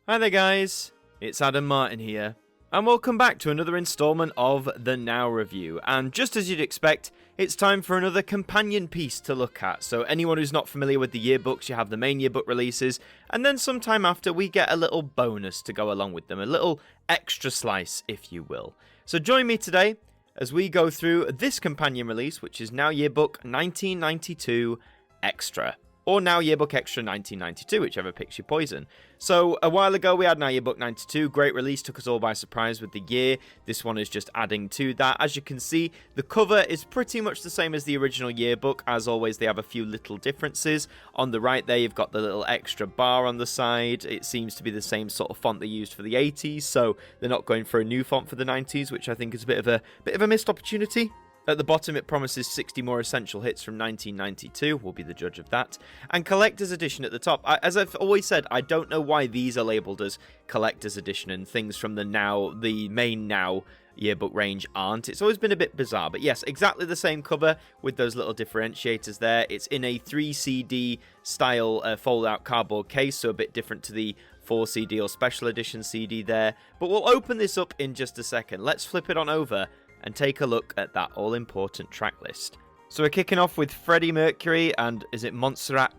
Hi there guys, it's Adam Martin here, and welcome back to another installment of the Now Review. And just as you'd expect, it's time for another companion piece to look at. So anyone who's not familiar with the yearbooks, you have the main yearbook releases, and then sometime after we get a little bonus to go along with them, a little extra slice, if you will. So join me today as we go through this companion release, which is Now Yearbook 1992 Extra. Or Now Yearbook Extra 1992, whichever picks your poison. So, a while ago we had Now Yearbook 92, great release, took us all by surprise with the year. This one is just adding to that. As you can see, the cover is pretty much the same as the original yearbook. As always, they have a few little differences. On the right there, you've got the little extra bar on the side. It seems to be the same sort of font they used for the 80s, so they're not going for a new font for the 90s, which I think is a bit of a missed opportunity. At the bottom, it promises 60 more essential hits from 1992. We'll be the judge of that. And Collector's Edition at the top. As I've always said, I don't know why these are labelled as Collector's Edition and things from the main Now yearbook range aren't. It's always been a bit bizarre. But yes, exactly the same cover with those little differentiators there. It's in a 3 CD style fold-out cardboard case, so a bit different to the 4 CD or Special Edition CD there. But we'll open this up in just a second. Let's flip it on over and take a look at that all-important track list. So we're kicking off with Freddie Mercury and, is it Montserrat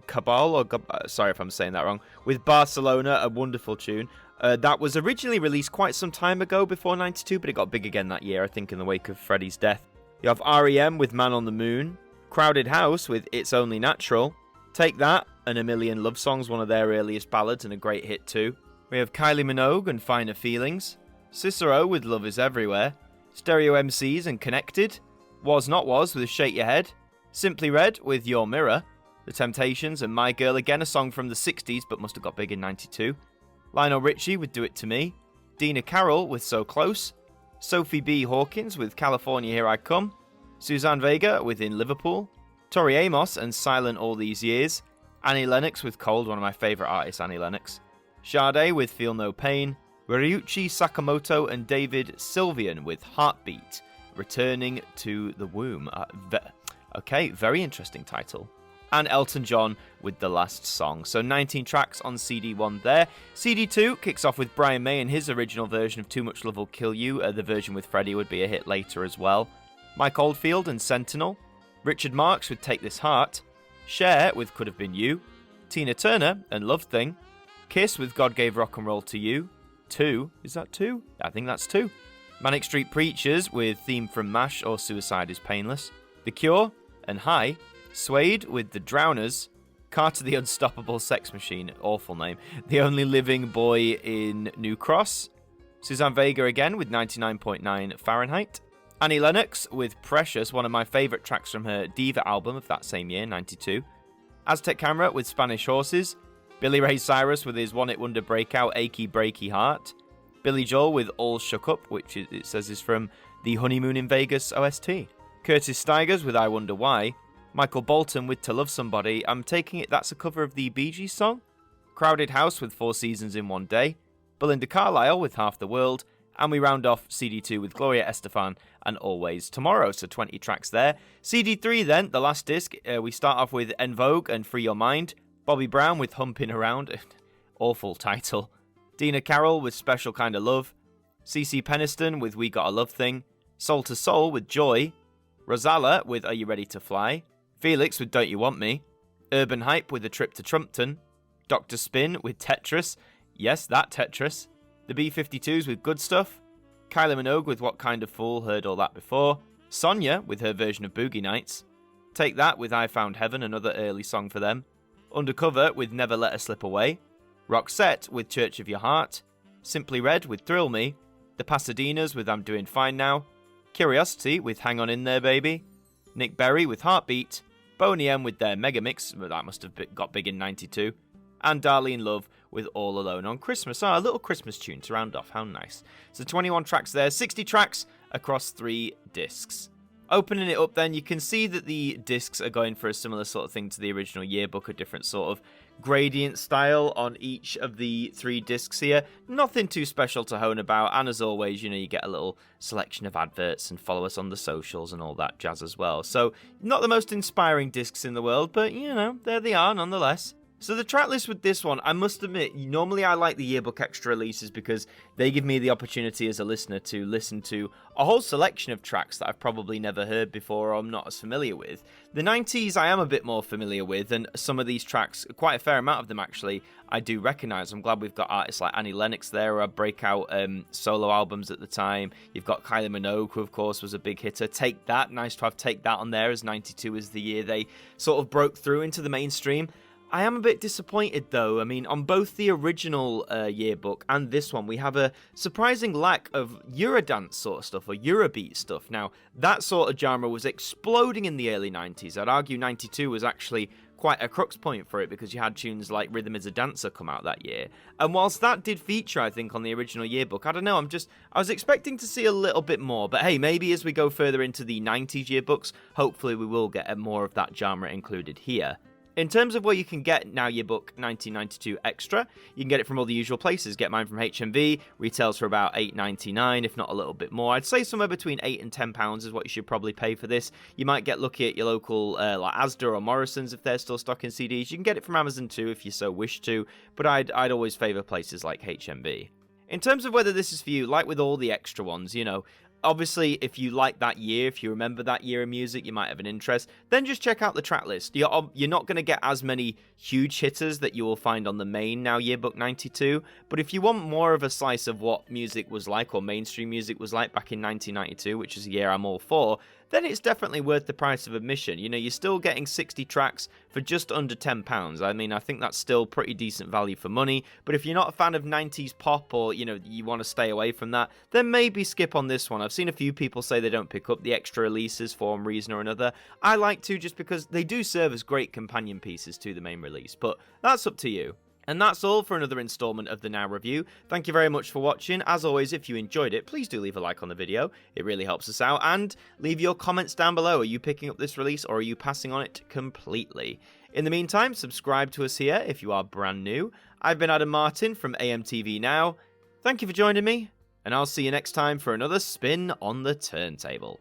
Cabal? Or sorry if I'm saying that wrong. With Barcelona, a wonderful tune. That was originally released quite some time ago, before 92, but it got big again that year, I think, in the wake of Freddie's death. You have R.E.M. with Man on the Moon. Crowded House with It's Only Natural. Take That and A Million Love Songs, one of their earliest ballads and a great hit too. We have Kylie Minogue and Finer Feelings. Cicero with Love Is Everywhere. Stereo MCs and Connected, Was Not Was with Shake Your Head, Simply Red with Your Mirror, The Temptations and My Girl, again a song from the 60s but must have got big in 92, Lionel Richie with Do It To Me, Dina Carroll with So Close, Sophie B. Hawkins with California Here I Come, Suzanne Vega with In Liverpool, Tori Amos and Silent All These Years, Annie Lennox with Cold, one of my favourite artists, Annie Lennox, Sade with Feel No Pain, Ryuichi Sakamoto and David Sylvian with Heartbeat, Returning to the Womb. Okay, very interesting title. And Elton John with The Last Song. So 19 tracks on CD1 there. CD2 kicks off with Brian May and his original version of Too Much Love Will Kill You. The version with Freddie would be a hit later as well. Mike Oldfield and Sentinel. Richard Marx with Take This Heart. Cher with Could Have Been You. Tina Turner and Love Thing. Kiss with God Gave Rock and Roll to You. 2. Is that 2? I think that's 2. Manic Street Preachers with Theme from MASH or Suicide is Painless. The Cure and High. Suede with The Drowners. Carter the Unstoppable Sex Machine, awful name. The Only Living Boy in New Cross. Suzanne Vega again with 99.9 Fahrenheit. Annie Lennox with Precious, one of my favourite tracks from her Diva album of that same year, 92. Aztec Camera with Spanish Horses. Billy Ray Cyrus with his one-hit wonder breakout, Achy Breaky Heart. Billy Joel with All Shook Up, which it says is from the Honeymoon in Vegas OST. Curtis Stigers with I Wonder Why. Michael Bolton with To Love Somebody. I'm taking it that's a cover of the Bee Gees song. Crowded House with 4 Seasons in One Day. Belinda Carlisle with Half the World. And we round off CD2 with Gloria Estefan and Always Tomorrow. So 20 tracks there. CD3 then, the last disc. We start off with En Vogue and Free Your Mind. Bobby Brown with Humpin' Around, awful title. Dina Carroll with Special Kind of Love. CeCe Peniston with We Got a Love Thing. Soul to Soul with Joy. Rosala with Are You Ready to Fly. Felix with Don't You Want Me. Urban Hype with A Trip to Trumpton. Dr. Spin with Tetris. Yes, that Tetris. The B-52s with Good Stuff. Kylie Minogue with What Kind of Fool, heard all that before. Sonia with her version of Boogie Nights. Take That with I Found Heaven, another early song for them. Undercover with Never Let Her Slip Away. Roxette with Church of Your Heart. Simply Red with Thrill Me. The Pasadenas with I'm Doing Fine Now. Curiosity with Hang On In There Baby. Nick Berry with Heartbeat. Boney M with their Mega Mix, that must have got big in 92. And Darlene Love with All Alone on Christmas. A little Christmas tune to round off, how nice. So 21 tracks there, 60 tracks across 3 discs. Opening it up then, you can see that the discs are going for a similar sort of thing to the original yearbook, a different sort of gradient style on each of the 3 discs here. Nothing too special to hone about, and as always, you get a little selection of adverts and follow us on the socials and all that jazz as well. So, not the most inspiring discs in the world, but, there they are nonetheless. So the track list with this one, I must admit, normally I like the yearbook extra releases because they give me the opportunity as a listener to listen to a whole selection of tracks that I've probably never heard before or I'm not as familiar with. The 90s I am a bit more familiar with, and some of these tracks, quite a fair amount of them actually, I do recognise. I'm glad we've got artists like Annie Lennox there, who had breakout solo albums at the time. You've got Kylie Minogue, who of course was a big hitter. Take That, nice to have Take That on there, as 92 is the year they sort of broke through into the mainstream. I am a bit disappointed though. I mean, on both the original yearbook and this one, we have a surprising lack of Eurodance sort of stuff, or Eurobeat stuff. Now, that sort of genre was exploding in the early 90s. I'd argue 92 was actually quite a crux point for it, because you had tunes like Rhythm is a Dancer come out that year. And whilst that did feature, I think, on the original yearbook, I don't know, I was expecting to see a little bit more. But hey, maybe as we go further into the 90s yearbooks, hopefully we will get more of that genre included here. In terms of where you can get Now Yearbook 1992 Extra, you can get it from all the usual places. Get mine from HMV, retails for about $8.99, if not a little bit more. I'd say somewhere between £8 and £10 is what you should probably pay for this. You might get lucky at your local like Asda or Morrison's if they're still stocking CDs. You can get it from Amazon too if you so wish to, but I'd always favour places like HMV. In terms of whether this is for you, like with all the extra ones, you know, obviously, if you like that year, if you remember that year of music, you might have an interest. Then just check out the track list. You're not going to get as many huge hitters that you will find on the main Now Yearbook 92. But if you want more of a slice of what music was like, or mainstream music was like back in 1992, which is a year I'm all for, then it's definitely worth the price of admission. You know, you're still getting 60 tracks for just under £10. I mean, I think that's still pretty decent value for money. But if you're not a fan of 90s pop, or, you know, you want to stay away from that, then maybe skip on this one. I've seen a few people say they don't pick up the extra releases for one reason or another. I like to, just because they do serve as great companion pieces to the main release. But that's up to you. And that's all for another installment of the Now Review. Thank you very much for watching. As always, if you enjoyed it, please do leave a like on the video. It really helps us out. And leave your comments down below. Are you picking up this release, or are you passing on it completely? In the meantime, subscribe to us here if you are brand new. I've been Adam Martin from AMTV Now. Thank you for joining me, and I'll see you next time for another spin on the turntable.